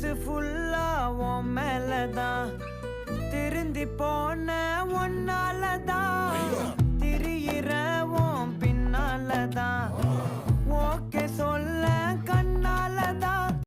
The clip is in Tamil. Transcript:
மனசு ஃபுல்லா உன் மேலதான் திருந்தி போன ஒன்னாலதான் திரியிற உன் பின்னாலதான் ஓகே சொல்ல